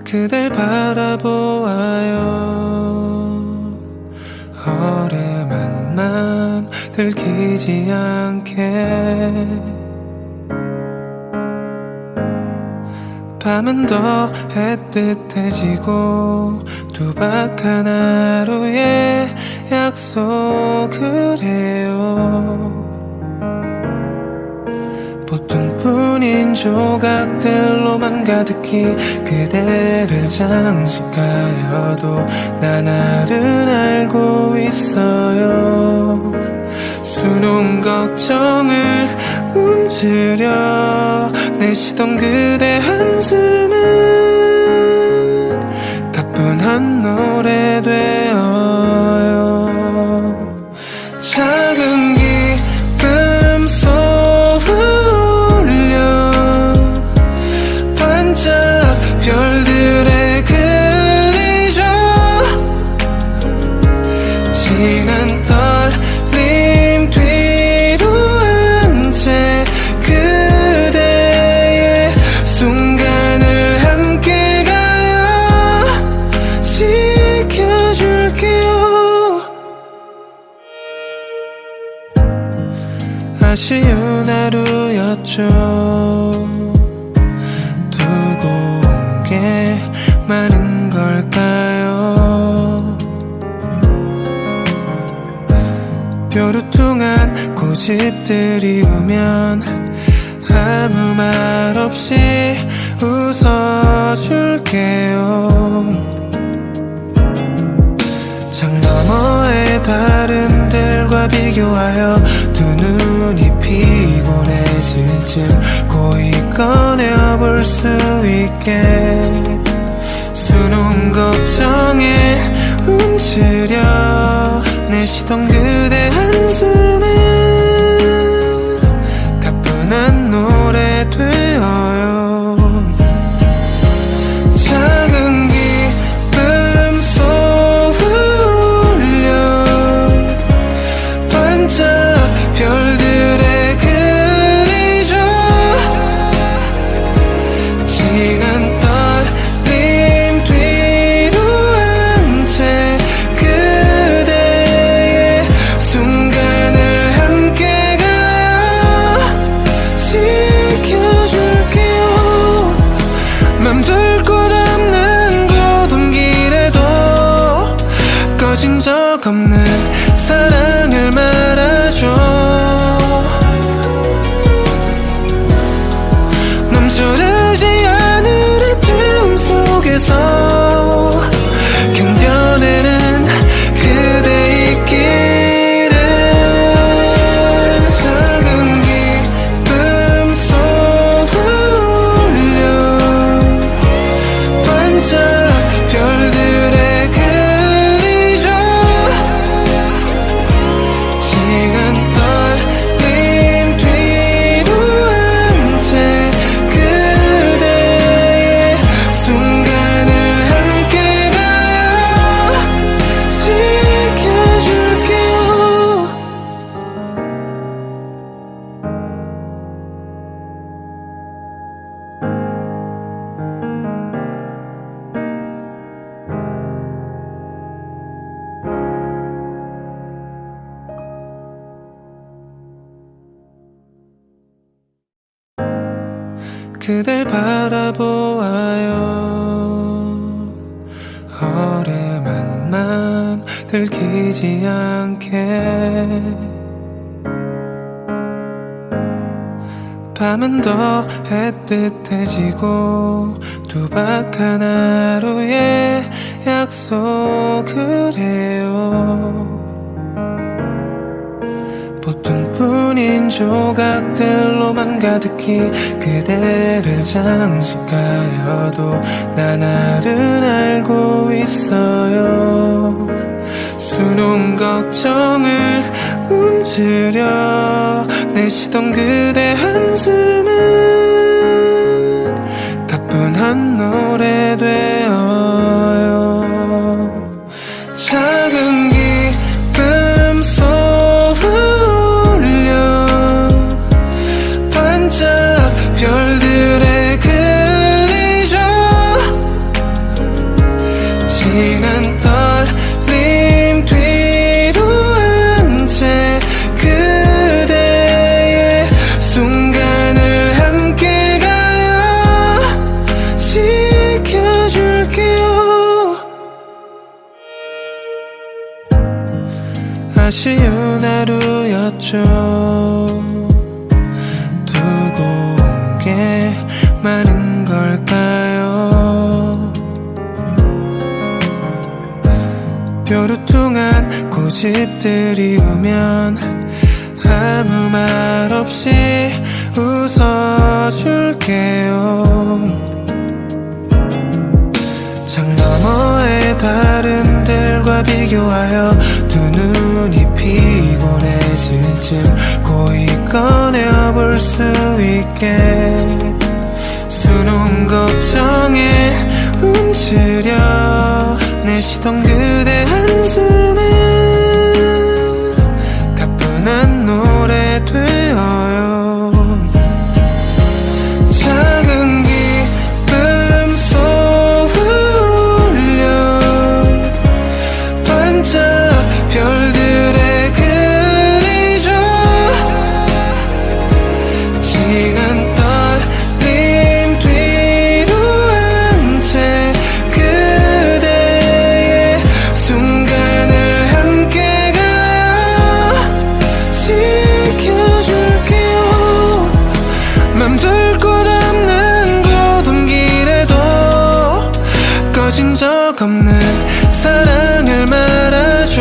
그댈 바라보아요. 허름한 맘 들키지 않게 밤은 더 애틋해지고 두박한 하루의 약속을 해요. 보통뿐인 조각들로만 가득히 그대를 장식하여도 난 알은 알고 있어요. 수놓은 걱정을 움츠려 내쉬던 그대 한숨은 가뿐한 노래 되어요. 작은 기쁨 쏘아올려 반짝 별들에 끌리죠. 진한 떨림 뒤로 한 채 그대의 순간을 함께 가요. 지켜줄게요. 아쉬운 하루였죠. 두고 온 게 많은 걸까요? 뾰루퉁한 고집들이 오면 아무 말 없이 웃어줄게요. 창 너머의 다른들과 비교하여 두 눈이 피곤해질 쯤 고이 꺼내볼 수 있게 수놓은 걱정에 움츠려 내쉬던 그대 한숨은 가뿐한 노래 되어요. 작은 기쁨 쏘아올려 반짝 별들에 끌리죠. 진한 떨림 뒤로 한 채 그대의 순간을 함께 가요. 지켜줄게요. 맘둘 곳 없는 좁은 길에도 꺼진 적 없는 사랑을 말아줘. 넘쳐르지 않을 아픔 속에서 견뎌내는 그대 있기를. 작은 기쁨 쏘아올려 반짝 별들에 끌리죠. 진한 떨림 뒤로 한 채 그대의 순간을 함께 가요. 지켜줄게요. 그댈 바라보아요. 허름한 맘 들키지 않게 밤은 더 애틋해지고 두박한 하루의 약속을 해요. 보통뿐인 조각들로만 가득히 그대를 장식하여도 난 알은 알고 있어요. 수놓은 걱정을 움츠려 내쉬던 그대 한숨은 가뿐한 노래 되어요. 작은 기쁨 쏘아올려 반짝 별들에 끌리죠. 아쉬운 하루였죠. 두고 온 게 많은 걸까요? 뾰루퉁한 고집들이 오면 아무 말 없이 웃어줄게요. 창 너머의 다른들과 비교하여 두 눈이 피곤해질 쯤 고이 꺼내볼 수 있게 수놓은 걱정에 움츠려 내쉬던 그대 한숨은 가뿐한 노래 되어요. 작은 기쁨 쏘울려 반짝 별들에 끌리죠. 진한 떨림 뒤로 한 채 그대의 순간을 함께 가요. 지켜줄게요. 맘둘 곳 없는 좁은 길에도 꺼진 적 없는 사랑을 말아줘.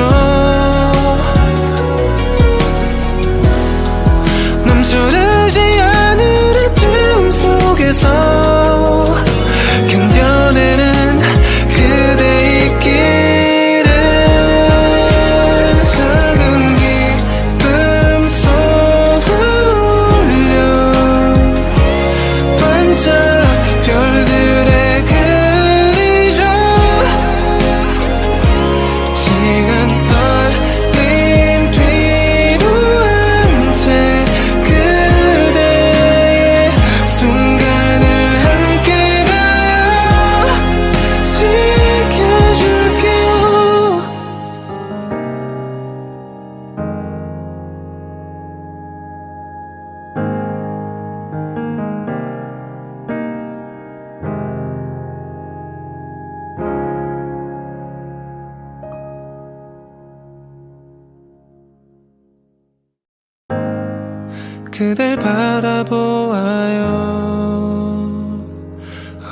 넘쳐르지 않을 아픔 속에서 견뎌내는 그대 있기를. 작은 기쁨 쏘울려 반짝 별들에 끌리죠. 진한 떨림 뒤로 한 채 그대의 순간을 함께 가요. 지켜줄게요. 그댈 바라보아요.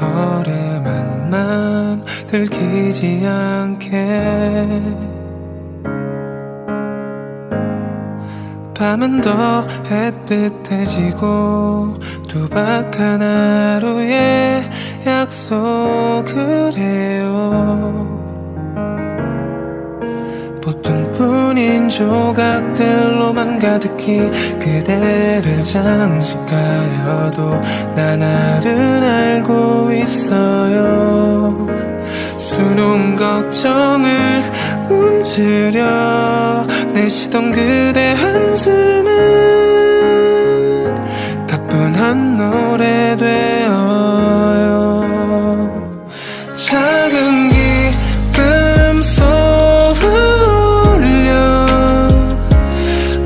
허름한 맘 들키지 않게 밤은 더 애틋해지고 두박한 하루의 약속을 해요. 보통뿐인 조각들로만 가득히 그대를 장식하여도 난 알은 알고 있어요. 수놓은 걱정을 움츠려 내쉬던 그대 한숨은 가뿐한 노래 되어요. 작은 기쁨 쏘울려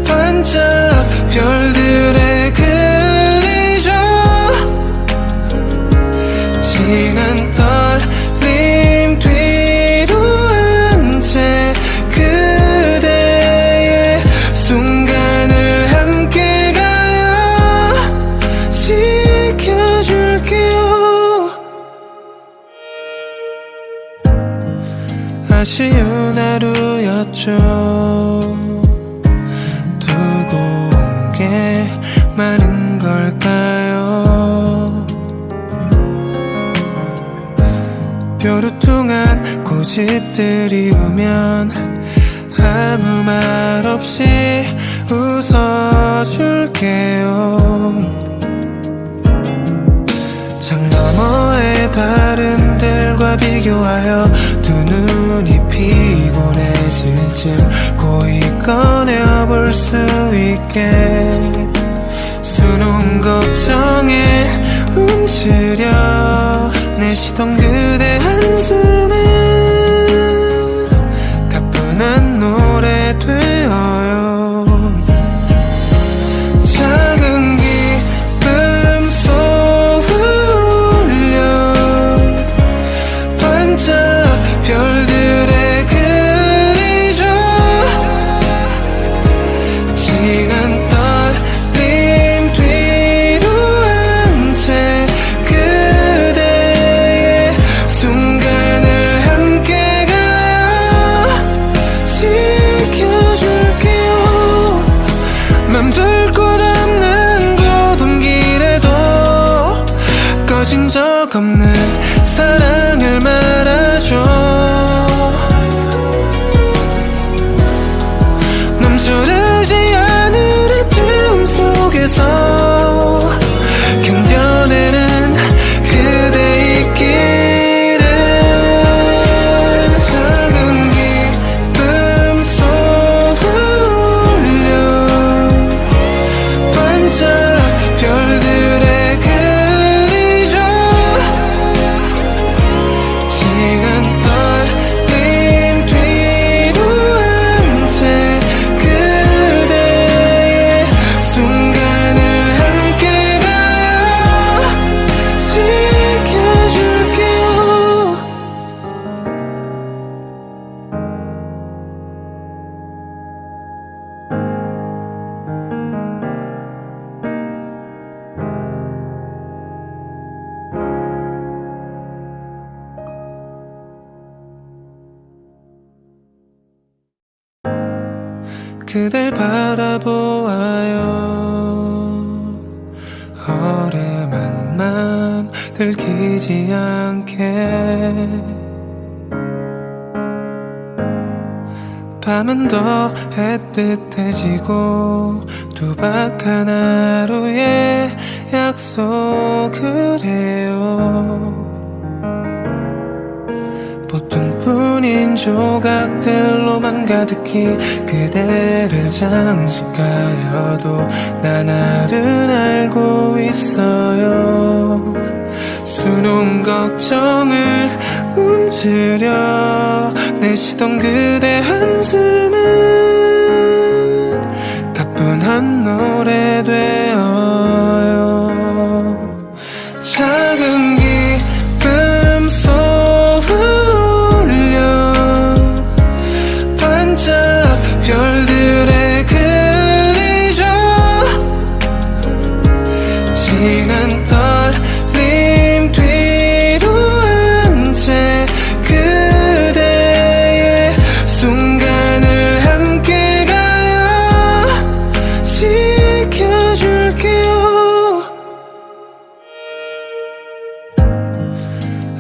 반짝 별들에 끌리죠. 진한 떨림 뒤로 한 채 그대의 순간을 함께 가요. 지켜줄게요. 아쉬운 하루였죠. 두고 온 게 많은 걸까요? 뾰루퉁한 고집들이 오면 아무 말 없이 웃어줄게요. 창 너머의 다른들과 비교하여 두 눈이 피곤해질 쯤 고이 꺼내볼 수 있게 수놓은 걱정에 움츠려 내쉬던 그대 한숨은 가뿐한 노래 되어요. 작은 기쁨 쏘울려 반짝 별들에 끌리죠. 사랑을 말아줘. 넘쳐르지 않을 아픔 속에서 견뎌내는 그대 있기를. 작은 기쁨 쏘울려 반짝 별들에 끌리죠. 지금 떨림 뒤로 한 채 그대의 순간을 함께 가요. 지켜줄게요. 그댈 바라보아요. 허름한 맘 들키지 않게. 밤은 더 애틋해지고 두박한 하루의 약속을 해요. 보통뿐인 조각들로만 가득히 그대를 장식하여도 난 알은 알고 있어요. 수놓은 걱정을 움츠려 내쉬던 그대 한숨은 가뿐한 노래 되어요. 작은 기쁨 쏘울려 반짝 별들에 끌리죠. 지난 떨림 뒤로 한 채 그대의 순간을 함께 가요. 지켜줄게요.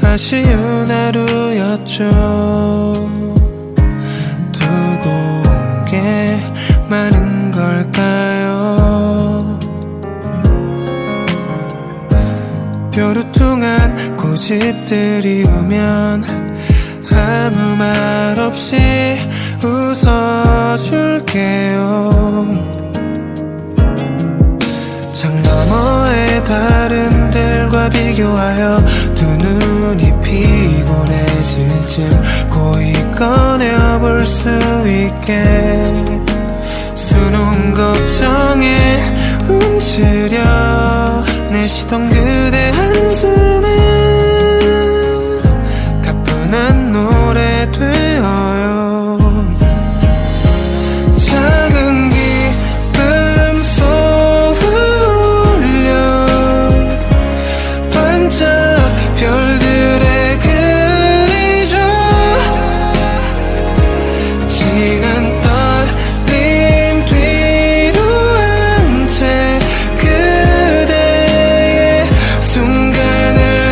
아쉬운 하루였죠. 두고 온 게 많은 걸까요? 뾰루퉁한 고집들이 오면 아무 말 없이 웃어줄게요. 창 너머의 다른들과 비교하여 두 눈이 피곤해질 쯤 고이 꺼내볼 수 있게. 수놓은 걱정에 움츠려 내쉬던 그대 한숨은 가뿐한 노래 되어요. 작은 기쁨 쏘울려 반짝 별들에 끌리죠. 지난 떨림 뒤로 한 채 그대의 순간을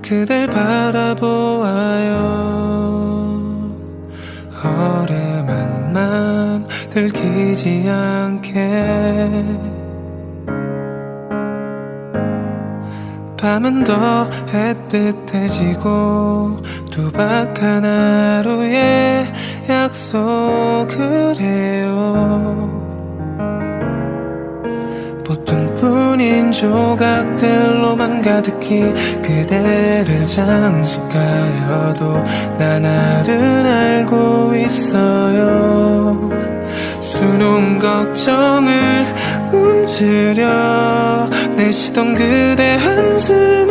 그댈 바라보아요. 허름한 맘 들키지 않게 밤은 더 애틋해지고 두박한 하루의 약속을 해요. 보통뿐인 조각들로만 가득히 그대를 장식하여도 난 알은 알고 있어요. 수놓은 걱정을 움츠려 내쉬던 그대 한숨은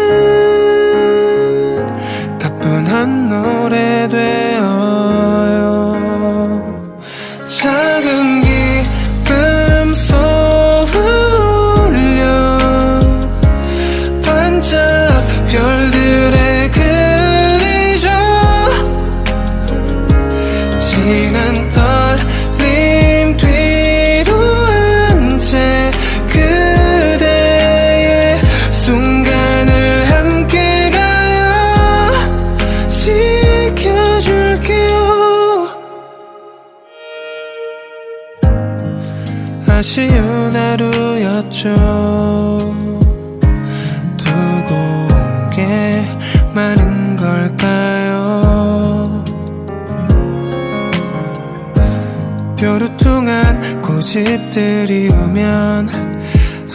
가뿐한 노래 되어요. 작은 기쁨 쏘아올려 반짝 별들에 끌리죠. 진한 떨림 뒤로 한 채 그대의 순간을 함께 가요. 지켜줄게요. 아쉬운 하루였죠. 두고 온 게 많은 걸까요? 뾰루퉁한 고집들이 오면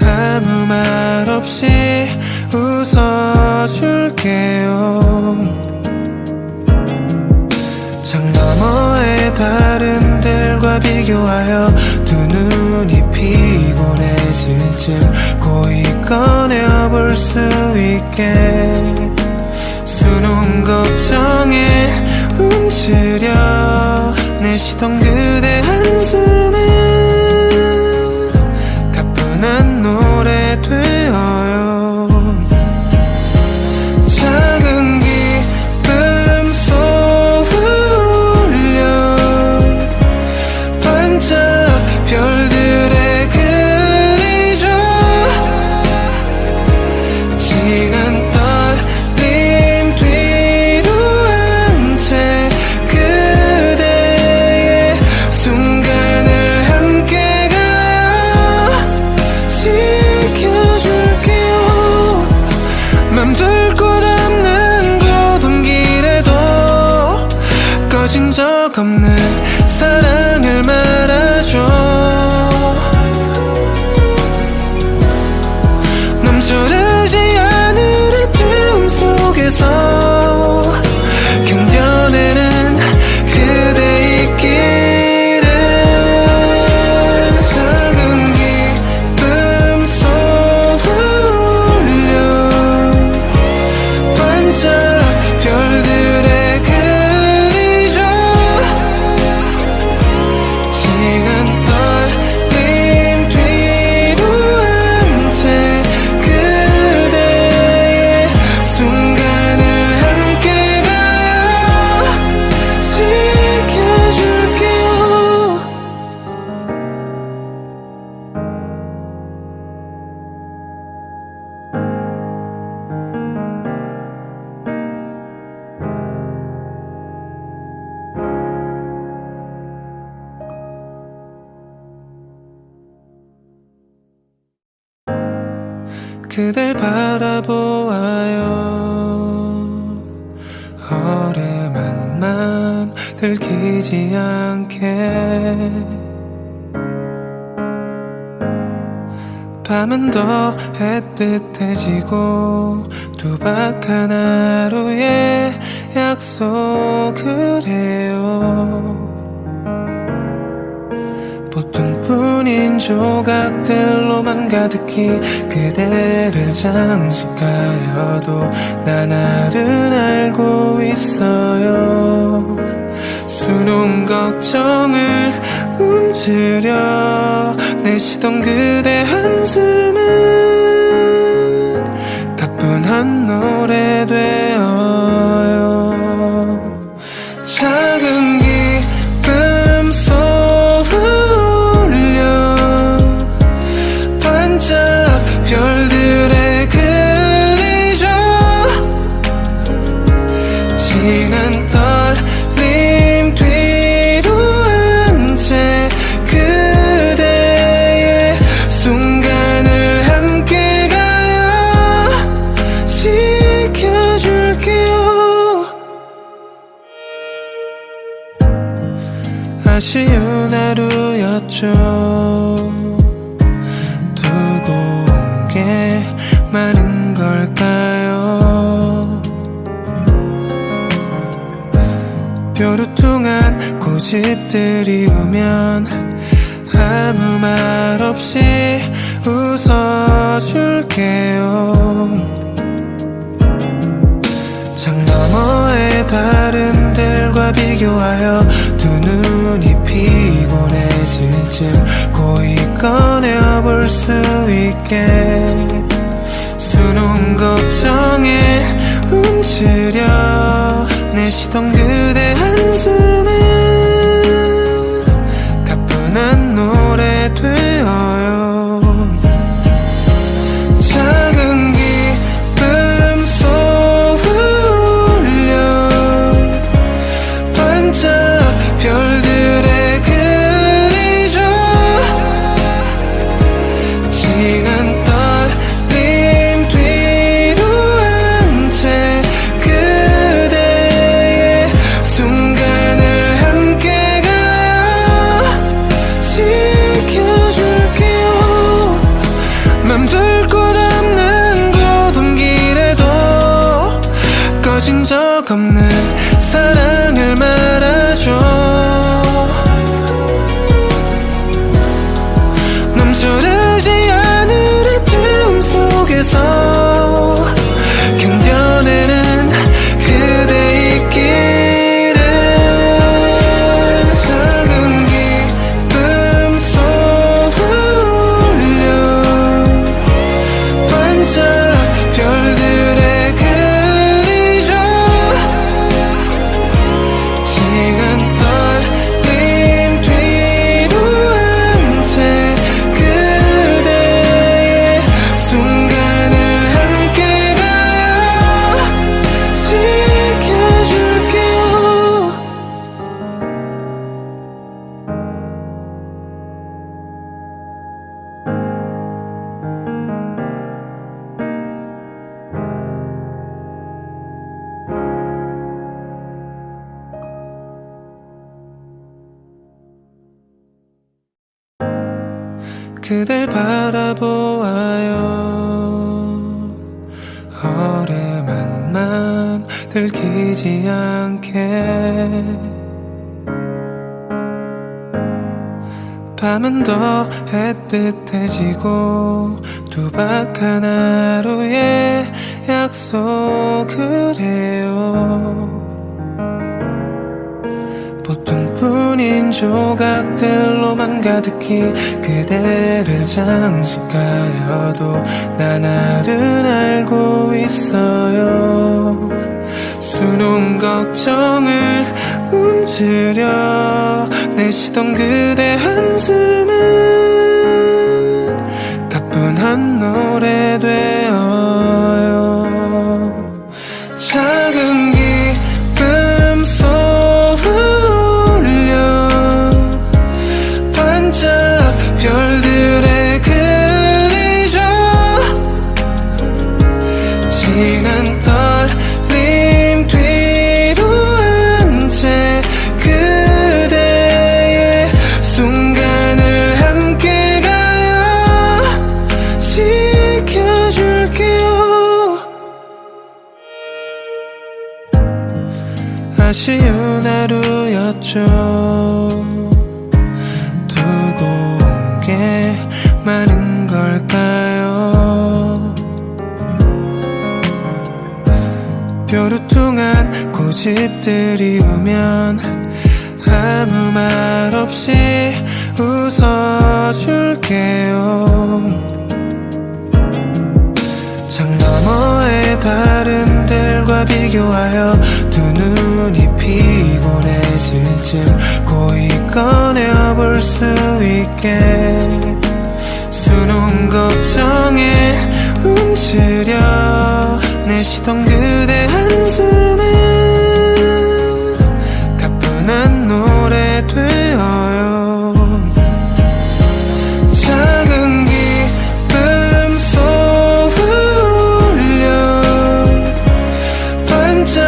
아무 말 없이 웃어줄게요. 창 너머의 다른들과 비교하여 두 눈이 피곤해질 쯤 고이 꺼내볼 수 있게 수놓은 걱정에 움츠려 내쉬던 그대 한숨은 가뿐한 노래 되어요. 작은 기쁨 쏘아올려 반짝 별들에 끌리죠. 진한 떨림 뒤로 한 채 그대의 순간을 함께 가요. 지켜줄게요. 맘둘 곳 없는 좁은 길에도 꺼진 적 없는 사랑을 말아줘. 넘쳐르지 않을 아픔 속에서 견뎌내는 그대 있기를. 작은 기쁨 쏘아올려 반짝 별들에 끌리죠. 진한 떨림 뒤로 한 채 그대의 순간을 함께 가요. 지켜줄게요. 그댈 바라보아요. 허름한 맘 들키지 않게 밤은 더 애틋해지고 두박한 하루의 약속을 해요. 보통뿐인 조각들로만 가득히 그대를 장식하여도 난 알은 알고 있어요. 수놓은 걱정을 움츠려 내쉬던 그대 한숨은 가뿐한 노래 되어요. 작은 기쁨 쏘아올려 반짝 별들에 끌리죠. 아쉬운 하루였죠. 두고 온 게 많은 걸까요? 뾰루퉁한 고집들이 오면 아무 말 없이 웃어줄게요. 창 너머의 다른 들과 비교하여 두 눈이 피곤해질 쯤 고이 꺼내어볼 수 있게 수놓은 걱정에 움츠려 내쉬던 그대 한숨은 가뿐한 노래 되어요. 작은 기쁨 쏘울려 반짝 별들에 끌리죠. 지난 떨림 뒤로 한 채 그대의 순간을 함께 가요. 지켜줄게요. 맘둘 곳 없는 좁은 길에도 꺼진 적 없는 사랑을 말아줘. 넘쳐르지 않을 아픔 속에서 견뎌내는 그대 있기를. 작은 기쁨 쏘울려 반짝 별들에 끌리죠. 지난 떨림 뒤로 한 채 그대의 순간을 함께 가요. 지켜줄게요. 그댈 바라보아요. 허름한 맘 들키지 않게 밤은 더 애틋해지고 두박한 하루의 약속을 해요. 보통뿐인 조각들로만 가득히 그대를 장식하여도 나날은 알고 있어요. 수놓은 걱정을 움츠려 내쉬던 그대 한숨은 가뿐한 노래 되어요. 작은 기쁨 쏘울려 반짝 별들에 끌리죠. 지난 떨림 뒤로 한 채 그대의 순간을 함께 가요. 지켜줄게요. 아쉬운 하루였죠. 두고 온 게 많은 걸까요? 뾰루퉁한 고집들이 오면 아무 말 없이 웃어줄게요. 창 너머의 다른 들과 비교하여 두 눈이 피곤해질 쯤 고이 꺼내어볼 수 있게 수놓은 걱정에 움츠려 내쉬던 그대 한숨은 가뿐한 노래 되어요. 작은 기쁨 쏘울려 반짝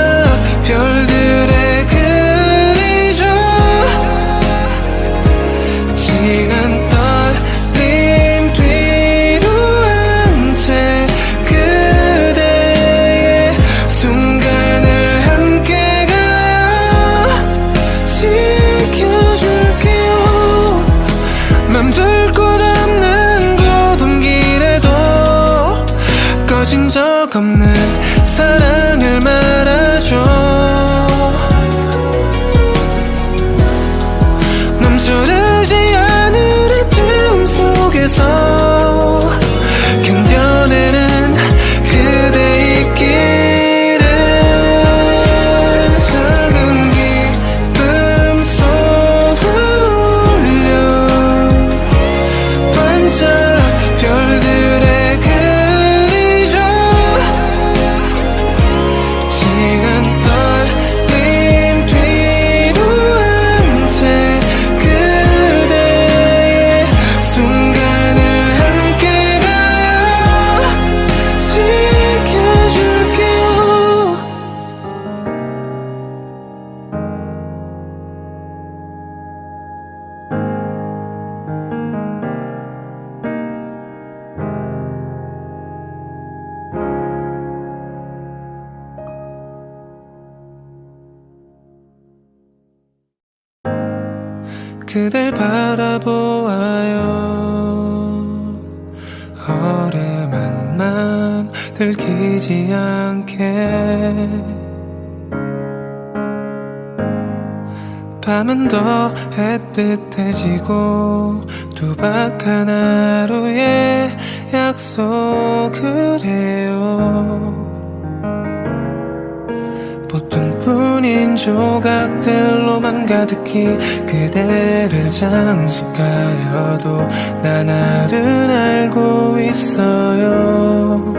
별들에 끌리죠. 꺼진 적 없는 사랑을 말아줘. 넘쳐르지 않을 아픔 속에서 견뎌내는 그대 있기를. 작은 기쁨 쏘울려 반짝 별들에 끌리죠. 지금 떨림 뒤로 한 채 그대의 순간을 함께 가요. 지켜줄게요. 그댈 바라보아요. 허름한 맘 들키지 않게. 밤은 더 애틋해지고 두박한 하루의 약속을 해요. 보통뿐인 조각들로만 가득히 그대를 장식하여도 난 알은 알고 있어요.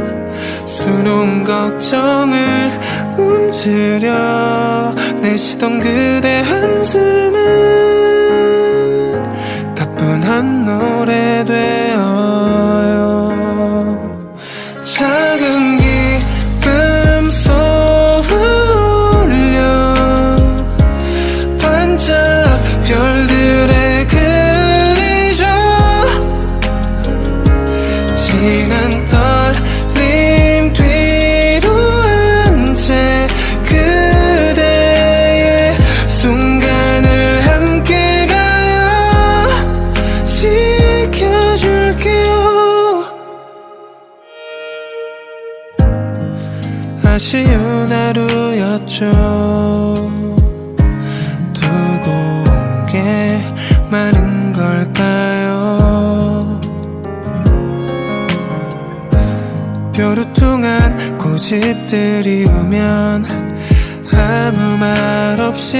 수놓은 걱정을 움츠려 내쉬던 그대 한숨은 가뿐한 노래 되어요. 작은 기쁨 별들에 끌리죠. 지난 떨림 뒤로 한 채 그대의 순간을 함께 가요. 지켜줄게요. 아쉬운 하루였죠. 많은 걸까요? 뾰루퉁한 고집들이 오면 아무 말 없이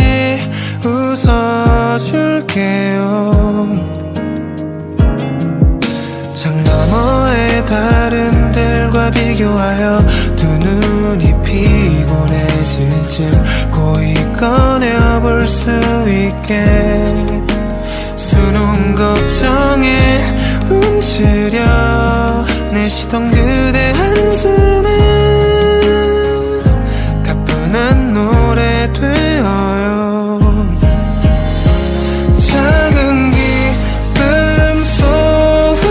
웃어줄게요. 창 너머의 다른들과 비교하여 두 눈이 피곤해질 쯤 고이 꺼내볼 수 있게. 수놓은 걱정에 움츠려 내쉬던 그대 한숨은 가뿐한 노래 되어요. 작은 기쁨 쏘울려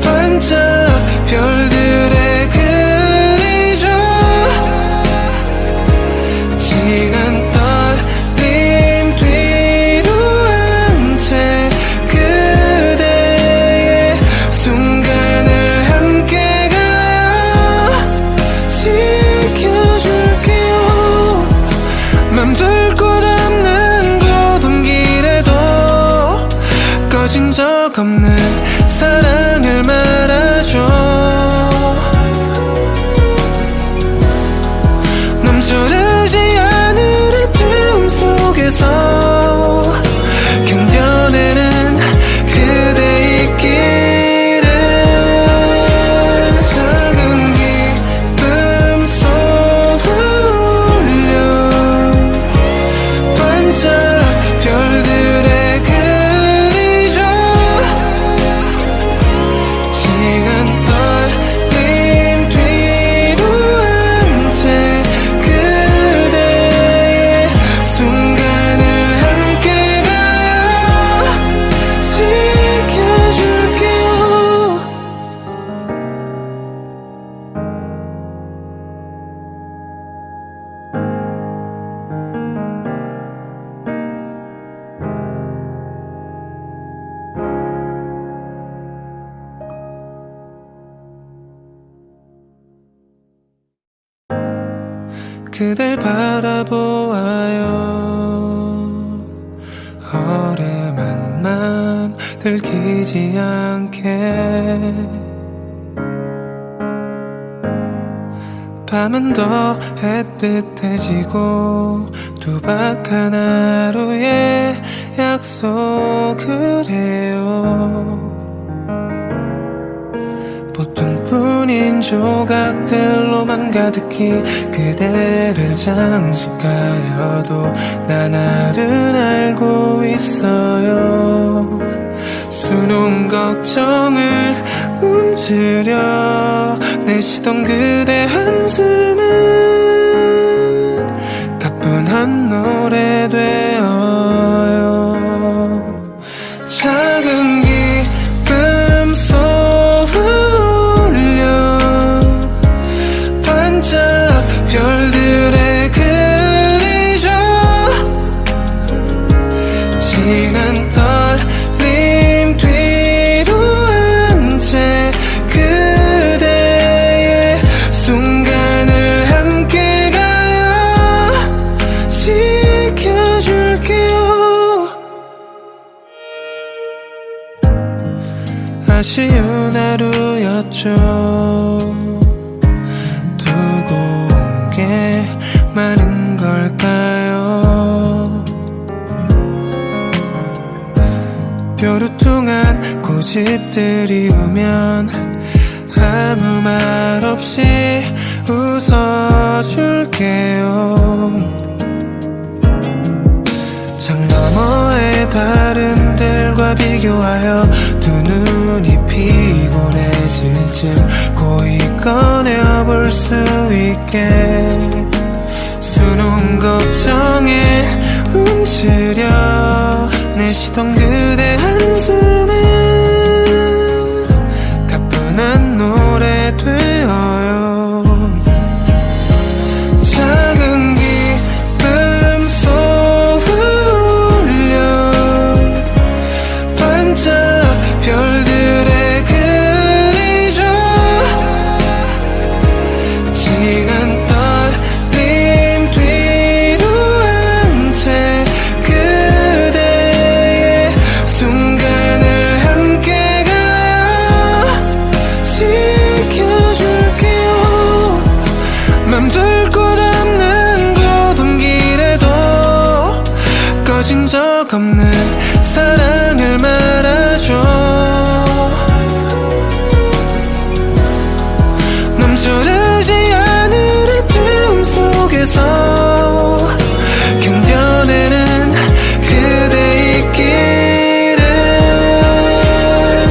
반짝 별들에 끌리죠. 지난 맘둘 곳 없는 좁은 길에도 꺼진 적 없는 사랑을 말아줘. 넘쳐르지 않을 아픔 속에서 견뎌내는 그대 있기를. 작은 기쁨 쏘울려 반짝 별들에 끌리죠. 그댈 바라보아요. 허름한 맘 들키지 않게 밤은 더 애틋해지고 두박한 하루의 약속을 해요. 보통뿐인 조각들로만 가득히 그대를 장식하여도 나날은 알고 있어요. 수놓은 걱정을 움츠려 내쉬던 그대 한숨은 가뿐한 노래 되어요. 작은 기쁨 쏘아올려 반짝 별들에 끌리죠. 진한 떨림 뒤로 한 채 그대의 순간을 함께 가요. 지켜줄게요. 아쉬운 하루였죠. 두고 온 게 많은 걸까요? 뾰루퉁한 고집들이 오면 아무 말 없이 웃어줄게요. 창 너머의 다른들과 비교하여 두 눈이 피곤해질 쯤 고이 꺼내볼 수 있게 수놓은 걱정에 움츠려 내쉬던 그대 한숨은 가뿐한 노래 되어요. 작은 기쁨 쏘아올려 반짝 별들에 끌리죠. 진한 떨림 뒤로 한 채 그대의 순간을 함께 가요. 지켜줄게요. 맘둘 곳 없는 좁은 길에도 꺼진 적 없는 사랑을 말아줘. 넘쳐르지 않을 아픔 속에서 견뎌내는 그대 있기를.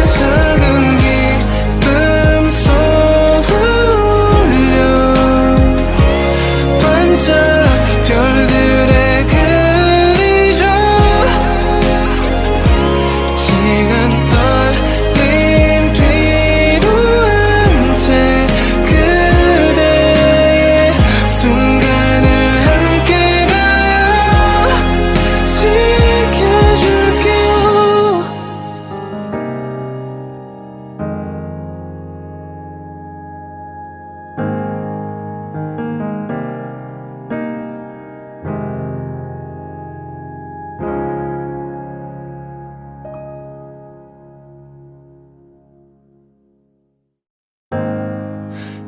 작은 기쁨 쏘아올려 반짝 별들에 끌리죠. 진한 떨림 뒤로 한 채 그대의 순간을 함께 가요. 지켜줄게요.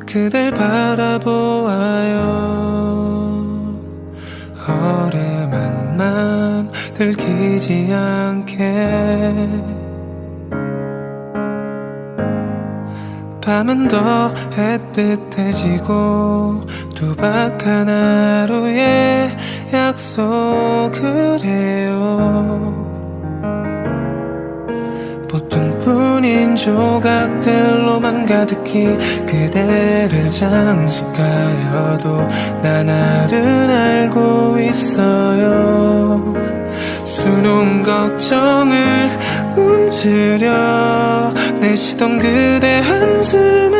그댈 바라보아요. 허름한 맘 들키지 않게 밤은 더 애틋해지고 두박한 하루의 약속을 해요. 보통뿐인 조각들로만 가득히 그대를 장식하여도 나날은 알고 있어요. 수놓은 걱정을 움츠려 내쉬던 그대 한숨은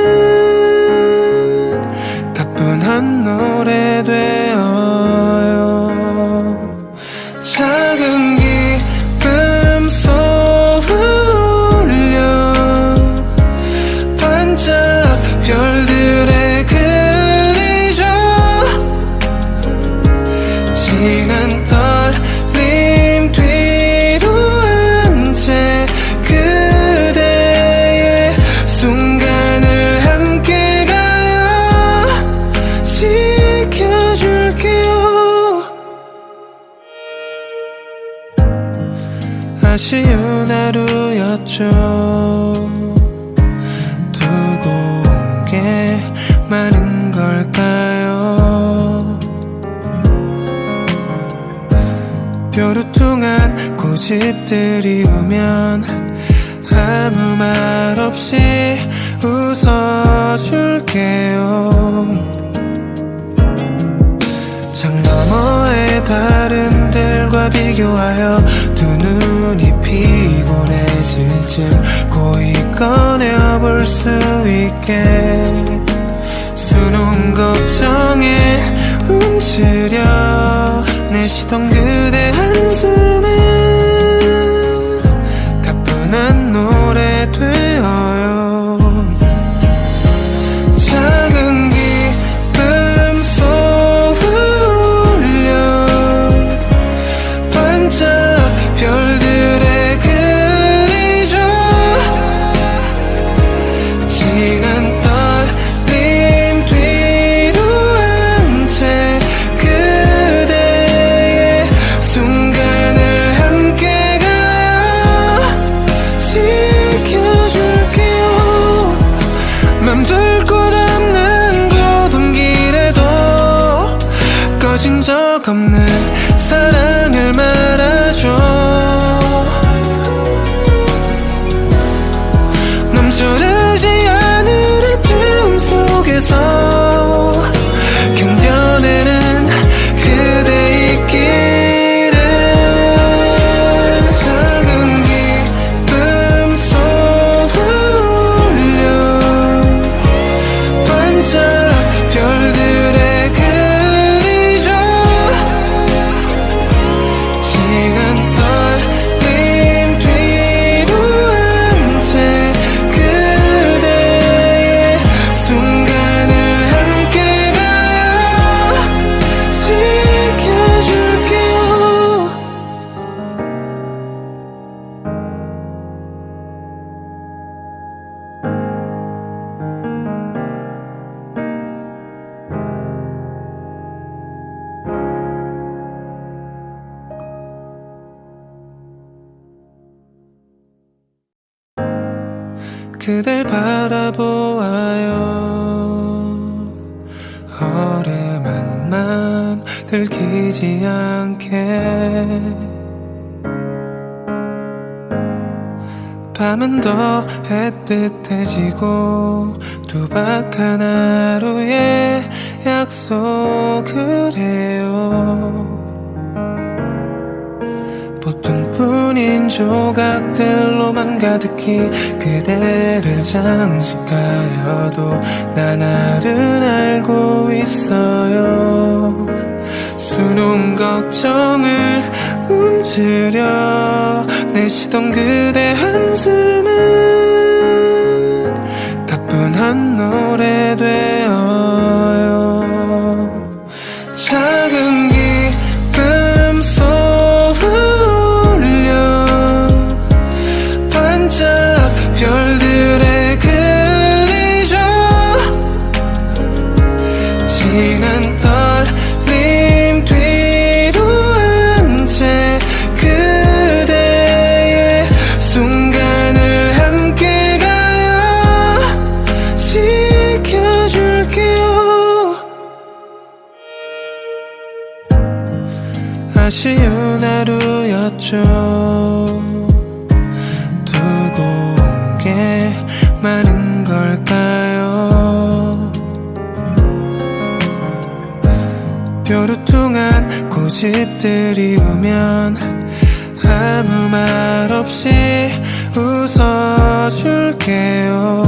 가뿐한 노래 되어요. 작은 기쁨 쏘아올려 반짝 별들에 끌리죠. 하루였죠. 두고 온 게 많은 걸까요? 뾰루퉁한 고집들이 오면 아무 말 없이 웃어줄게요. 창 너머의 다른들과 비교하여 두 눈이 피곤해질 쯤 고이 꺼내볼 수 있게 수놓은 걱정에 움츠려 내쉬던 그대 한숨에 가뿐한 노래 되어요. 작은 기쁨 쏘울려 반짝 별들에 끌리죠. 진한 떨림 뒤로 한 채 그대의 순간을 함께 가요. 지켜줄게요. 맘둘 곳 없는 좁은 길에도 꺼진 적 없는 사랑을 말아줘. 넘쳐르지 않을 아픔 속에서 견뎌내는 그대 있기를. 작은 기쁨 쏘울려 반짝 별들에 끌리죠. 진한 떨림 뒤로 한 채 그대의 순간을 함께 가요. 지켜줄게요. 그댈 바라보아요. 허름한 맘 들키지 않게 밤은 더 애틋해지고 두박한 하루의 약속을 해요. 보통뿐인 조각들로만 가득히 그대를 장식하여도 나날은 알고 있어요. 수놓은 걱정을 움츠려 내쉬던 그대 한숨은 가뿐한 노래 되어요. 작은 기쁨 별들에 끌리죠. 진한 떨림 뒤로 한 채 그대의 순간을 함께 가요. 지켜줄게요. 아쉬운 하루였죠. 두고 온 게 많은 걸까요? 뾰루퉁한 고집들이 오면 아무 말 없이 웃어줄게요.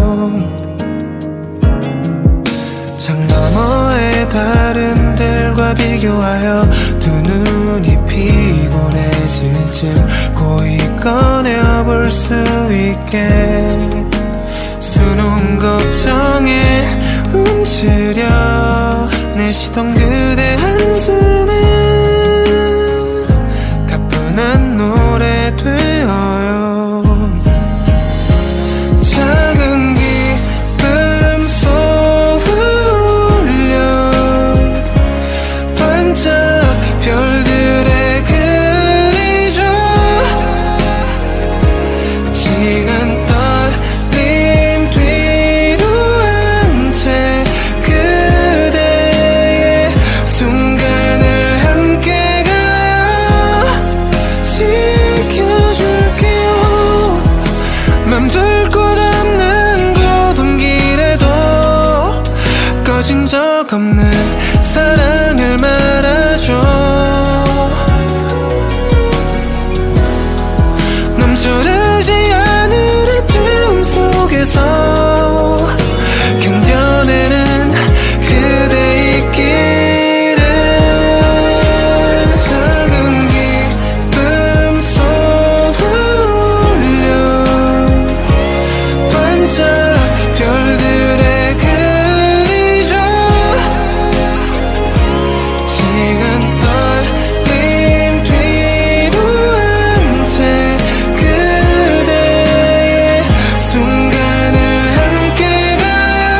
창 너머의 다른들과 비교하여 두 눈이 피곤해질 쯤 고이 꺼내볼 수 있게 수놓은 걱정에 움츠려 내쉬던 그대 한숨에 가뿐한 노래 되어요. 작은 기쁨 쏘울려 반짝 별들에 끌리죠. 적 없는 사랑을 말아줘. 넘쳐르지 않을 아픔 속에서 견뎌내는 그대 있기를. 작은 기쁨 쏘울려 반짝 별들에 끌리죠. 지금 떨림 뒤로 한 채 그대의 순간을 함께 가요.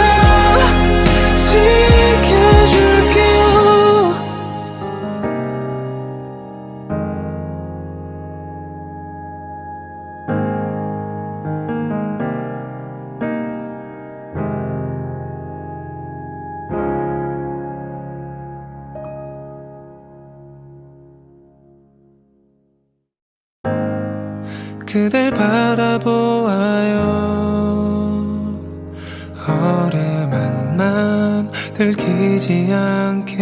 지켜줄게요. 그댈 바라보아요. 허름한 맘 들키지 않게.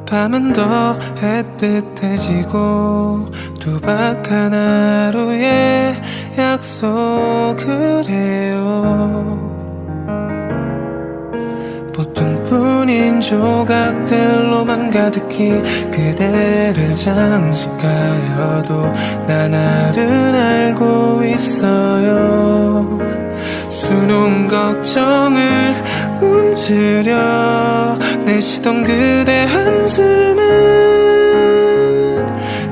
밤은 더 애틋해지고 두박한 하루의 약속을 해요. 보통뿐인 조각들로만 가득히 그대를 장식하여도 난 알은 알고 있어요. 수놓은 걱정을 움츠려 내쉬던 그대 한숨은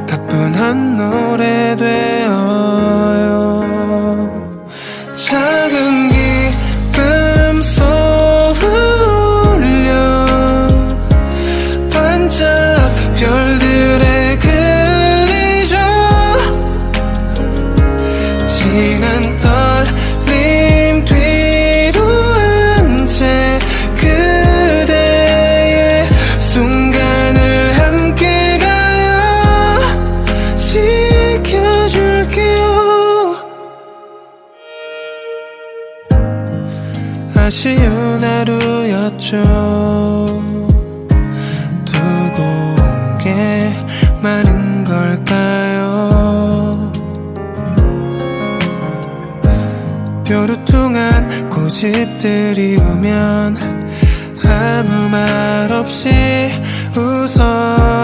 가뿐한 노래 되어요. 작은 기쁨 쏘울려 반짝 별들에 끌리죠. 지난 떨림 뒤로 한 채 그대의 순간을 함께 가요. 지켜줄게요. 아쉬운 하루였죠. 두고 온 게 많은 걸까요? 뾰루퉁한 고집들이 오면 아무 말 없이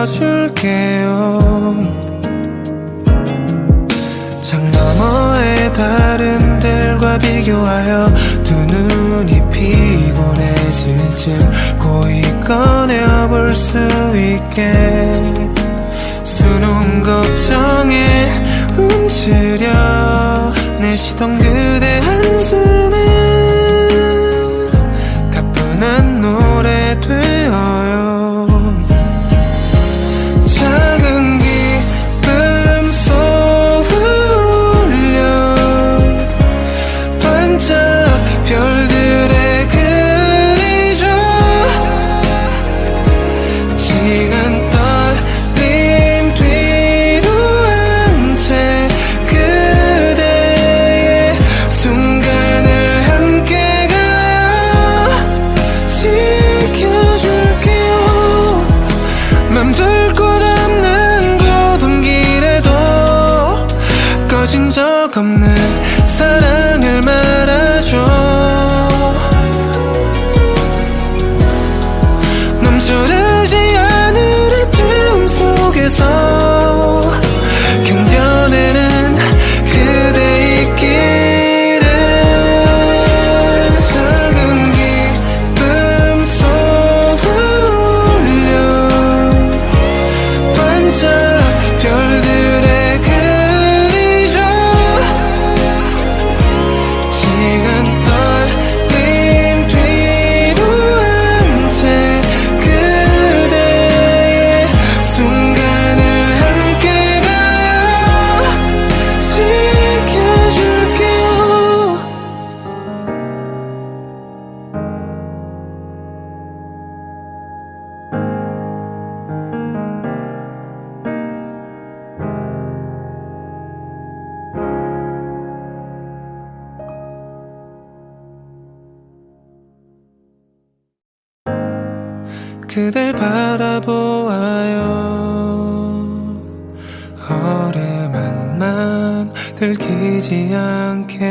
웃어줄게요. 창 너머의 다른 들과 비교하여 두 눈이 피곤해질 쯤 고이 꺼내볼 수 있게. 수놓은 걱정에 움츠려 내쉬던 그대 한숨은 가뿐한 노래 되어요. 작은 기쁨 쏘울려 반짝 별들에 끌리죠. 지난 떨림 뒤로 한 채 그대의 순간을 함께 가요. 지켜줄게요. 맘둘 곳 없는 좁은 길에도 꺼진 적 없는 사랑을 말아줘. 넘쳐르지 않을 아픔 속에서 견뎌내는 그대 있기를. 작은 기쁨 쏘울려 반짝 별들에 끌리죠. 지금 그댈 바라보아요. 허름한 맘 들키지 않게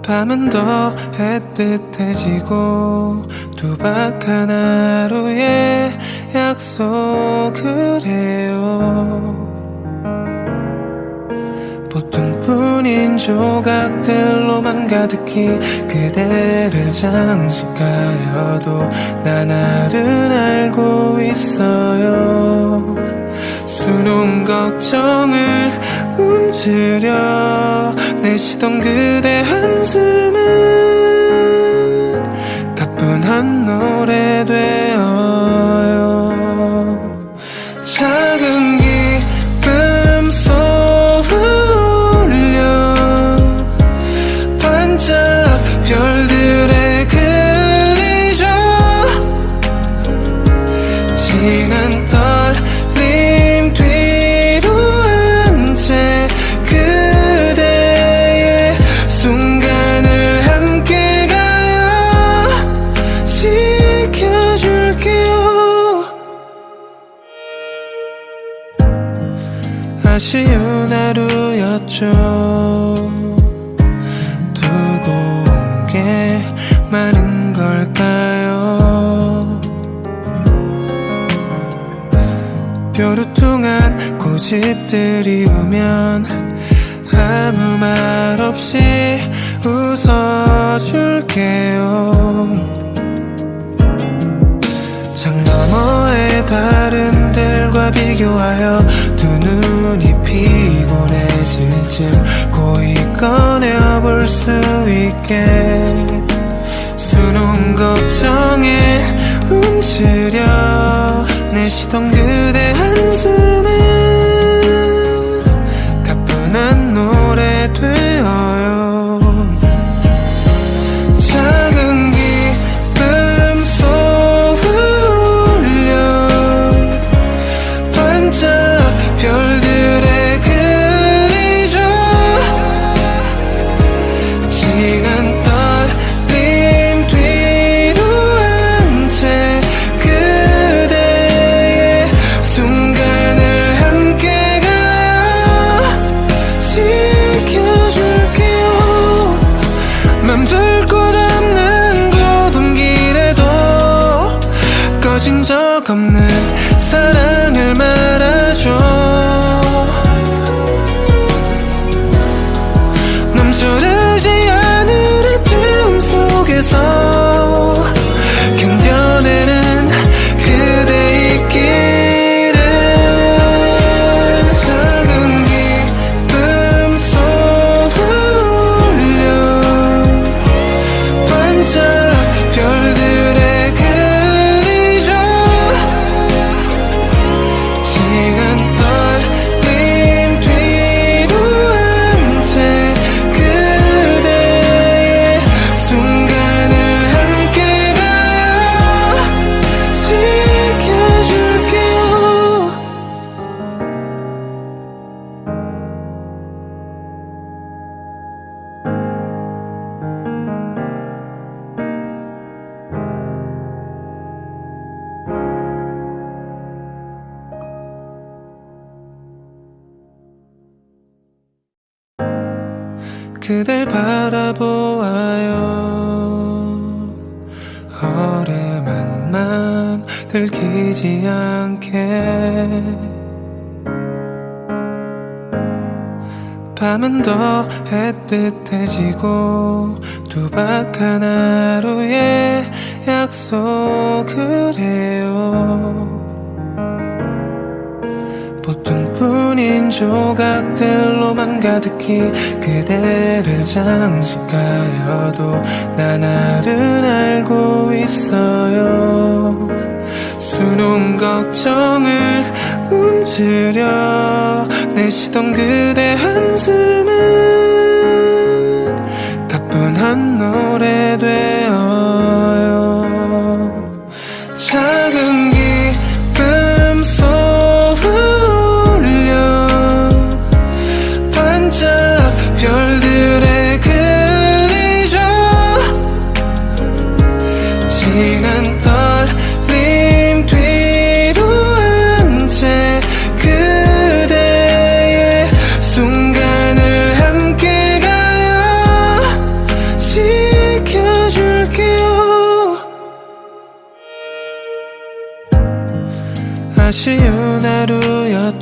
밤은 더 애틋해지고 두박한 하루의 약속을 해요. 보통뿐인 조각들로만 가득히 그대를 장식하여도 나날은 알고 있어요. 수놓은 걱정을 움츠려 내쉬던 그대 한숨은 가뿐한 노래 되어요. 작은 기쁨 쏘울려 반짝 별들에 끌리죠. 진한 떨림 뒤로 한 채 그대의 순간을 함께 가요. 지켜줄게요. 아쉬운 하루였죠. 두고 온 게 많은 걸까요? 뾰루퉁한 고집들이 오면 아무 말 없이 웃어줄게요. 창 너머의 다른들과 비교하여 두 눈이 피곤해질 쯤 고이 꺼내볼 수 있게 수놓은 걱정에 움츠려 내쉬던 그대 한숨은 가뿐한 노래 되어요. 작은 기쁨 쏘울려 반짝 별들에 끌리죠. 진한 떨림 뒤로 한 채 그대의 순간을 함께 가요. 지켜줄게요. 맘둘 곳 없는 좁은 길에도 꺼진 적 없는 사랑을 말아줘. 넘쳐르지 않을 아픔 속에서 견뎌내는 그대 있기를. 작은 기쁨 쏘울려 반짝 별들에 끌리죠. 진한 떨림 뒤로 한 채 그대의 순간을 함께 가요. 지켜줄게요. 그댈 바라보아요. 허름한 맘 들키지 않게 밤은 더 애틋해지고 두박한 하루의 약속을 해요. 보통뿐인 조각들로만 가득히 그대를 장식하여도 나날은 알고 있어요. 수놓은 걱정을 움츠려 내쉬던 그대 한숨은 가뿐한 노래 되어요. 작은 기쁨 쏘울려 반짝 별들에 끌리죠.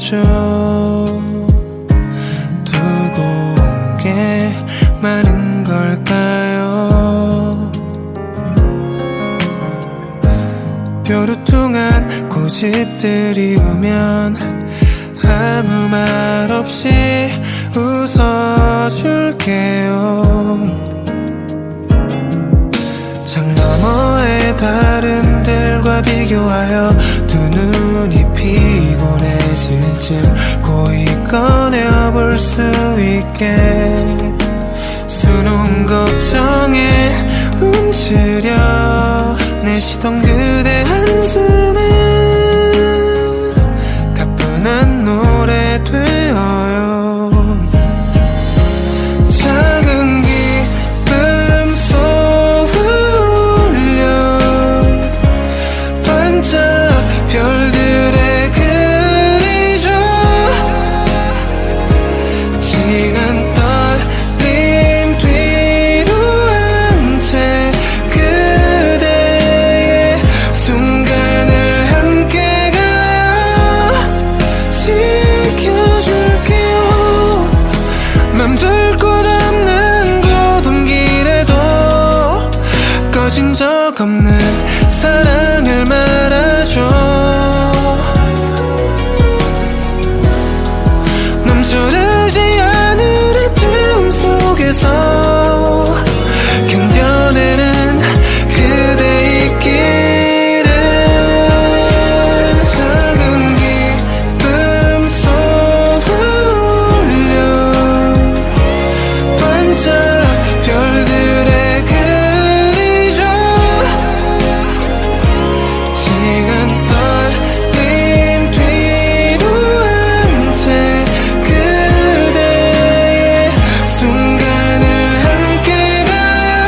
달이었죠. 두고 온 게 많은 걸까요? 뾰루퉁한 고집들이 오면 아무 말 없이 웃어줄게요. 창 너머의 다른들과 비교하여 두 눈이 피곤해질 쯤 고이 꺼내볼 수 있게 수놓은 걱정에 움츠려 내쉬던 그대 한숨은 가뿐한 노래 되어요. 작은 기쁨 쏘울려 반짝 별들에 끌리죠. 진한 떨림 뒤로 한 채 그대의 순간을 함께 가요. 지켜줄게요. 맘둘 곳 없는 좁은 길에도 꺼진 적 없는 사랑을 말아줘. 넘쳐르지 않을 아픔 속에서 견뎌내는 그대 있기를. 작은 기쁨 쏘울려 반짝 별들에 끌리죠. 진한 떨림 뒤로 한 채 그대의 순간을 함께 가요.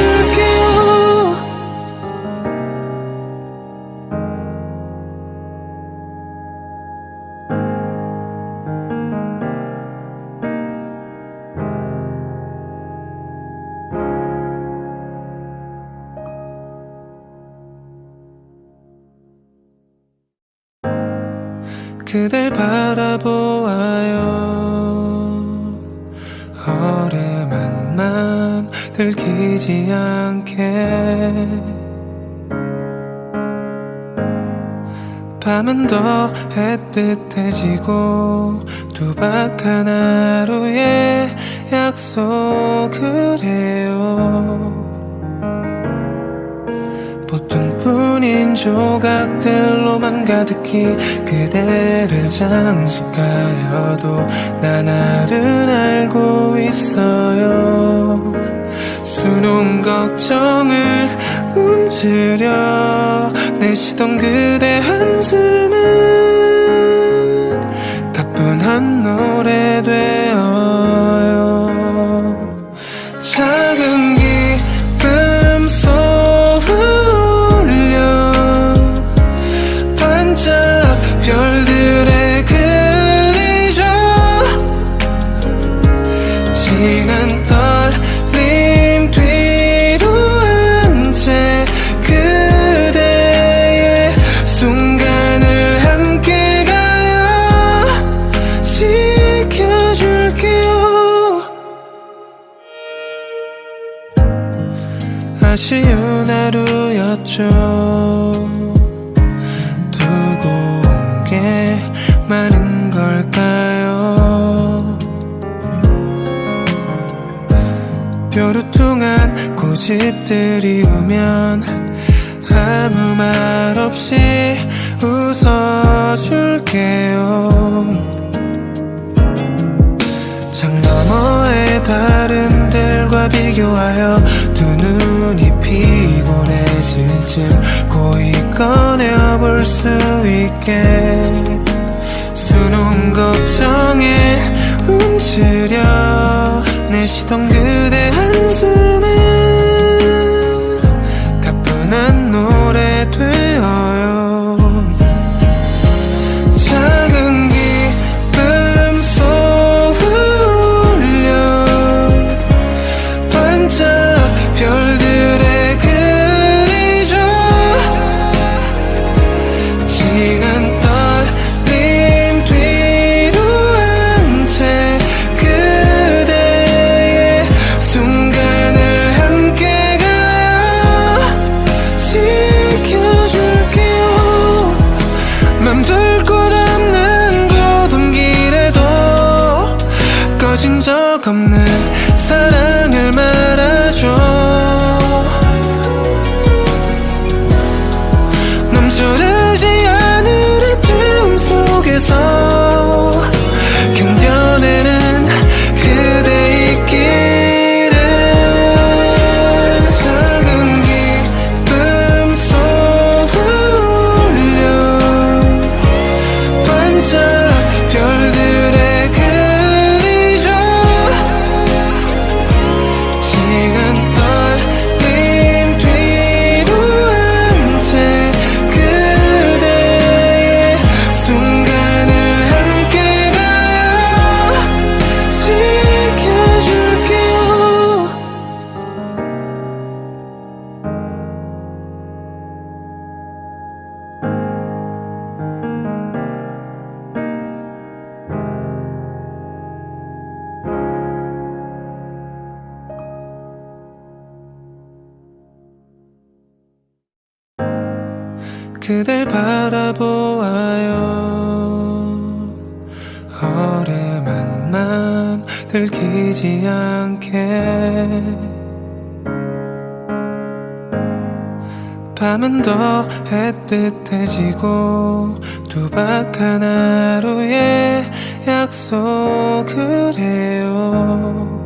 지켜줄게요. 그댈 바라보아요. 허름한 맘 들키지 않게 밤은 더 애틋해지고 두박한 하루의 약속을 해요. 보통뿐인 조각들로만 가득히 그대를 장식하여도 난 알은 알고 있어요. 수놓은 걱정을 움츠려 내쉬던 그대 한숨은 가뿐한 노래 되어요. 작은 기쁨 쏘울려 반짝 별들에 끌리죠. 진한 떨림 뒤로 한 채 그대의 순간을 함께 가요. 지켜줄게요. 아쉬운 하루였죠. 두고 온 게 많은 걸까요? 뾰루퉁한 고집들이 오면 아무 말 없이 웃어줄게요. 창 너머의 다른들과 비교하여 두 눈이 피곤해질 쯤 고이 꺼내볼 수 있게 수놓은 걱정에 움츠려 내쉬던 그대 한숨은 가뿐한 노래 되어요. 작은 기쁨 쏘울려 반짝 별들에 끌리죠. 진한 맘둘 곳 없는 좁은 길에도 꺼진 적 없는 사랑을 말아줘. 넘쳐르지 않을 아픔 속에서 견뎌내는 그대 있기를. 작은 기쁨 쏘울려 반짝 별들에 끌리죠. 지금 떨림 뒤로 한 채 그대의 순간을 함께 가요. 지켜줄게요. 그댈 바라보아요. 허름한 맘 들키지 않게. 밤은 더 애틋해지고 두박한 하루의 약속을 해요.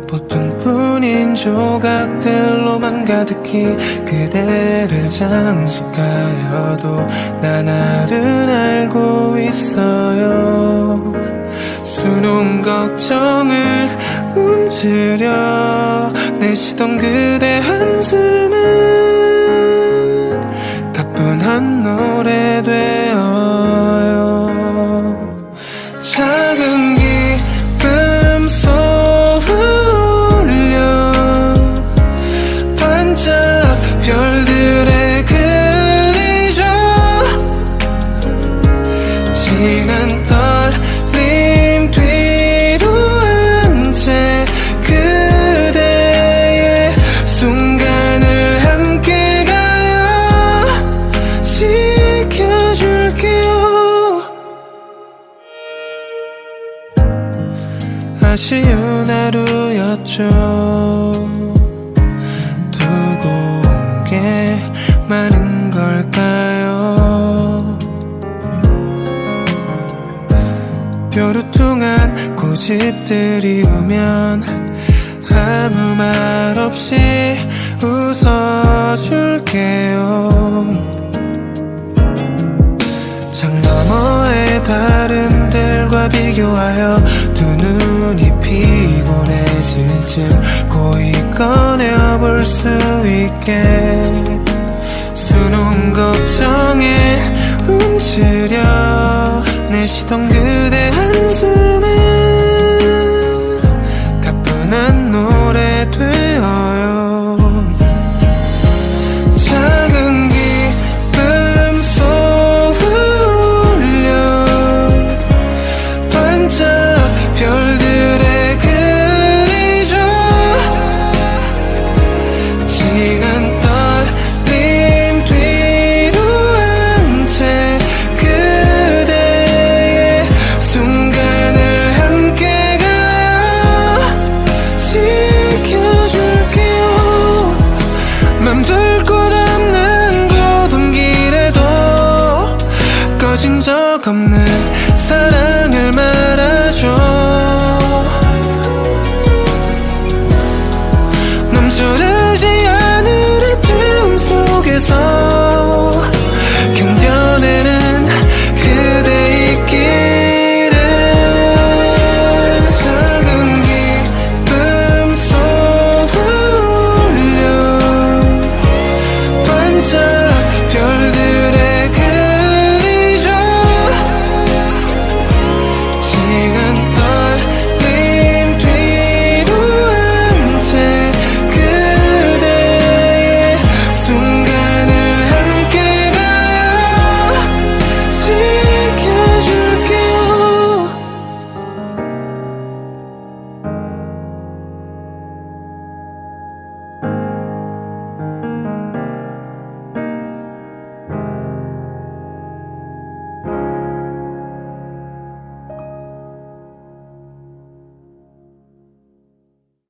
보통뿐인 조각들로만 가득히 그대를 장식하여도 난 알은 알고 있어요. 수놓은 걱정을 움츠려 내쉬던 그대 한숨은 가뿐한 노래 되어요. 작은 기쁨 별들에 끌리죠. 지난 떨림 뒤로 한 채 그대의 순간을 함께 가요. 지켜줄게요. 아쉬운 하루였죠. 많은 걸까요? 뾰루퉁한 고집들이 오면 아무 말 없이 웃어줄게요. 창 너머의 다름들과 비교하여 두 눈이 피곤해질 쯤 고이 꺼내볼 수 있게. 수놓은 걱정에 움츠려 내쉬던 그대 한숨은 가뿐한 노래 되어요. 작은 기쁨 쏘울려 반짝 별들에 끌리죠. 지난 맘둘 곳 없는 좁은 길에도 꺼진 적 없는 사랑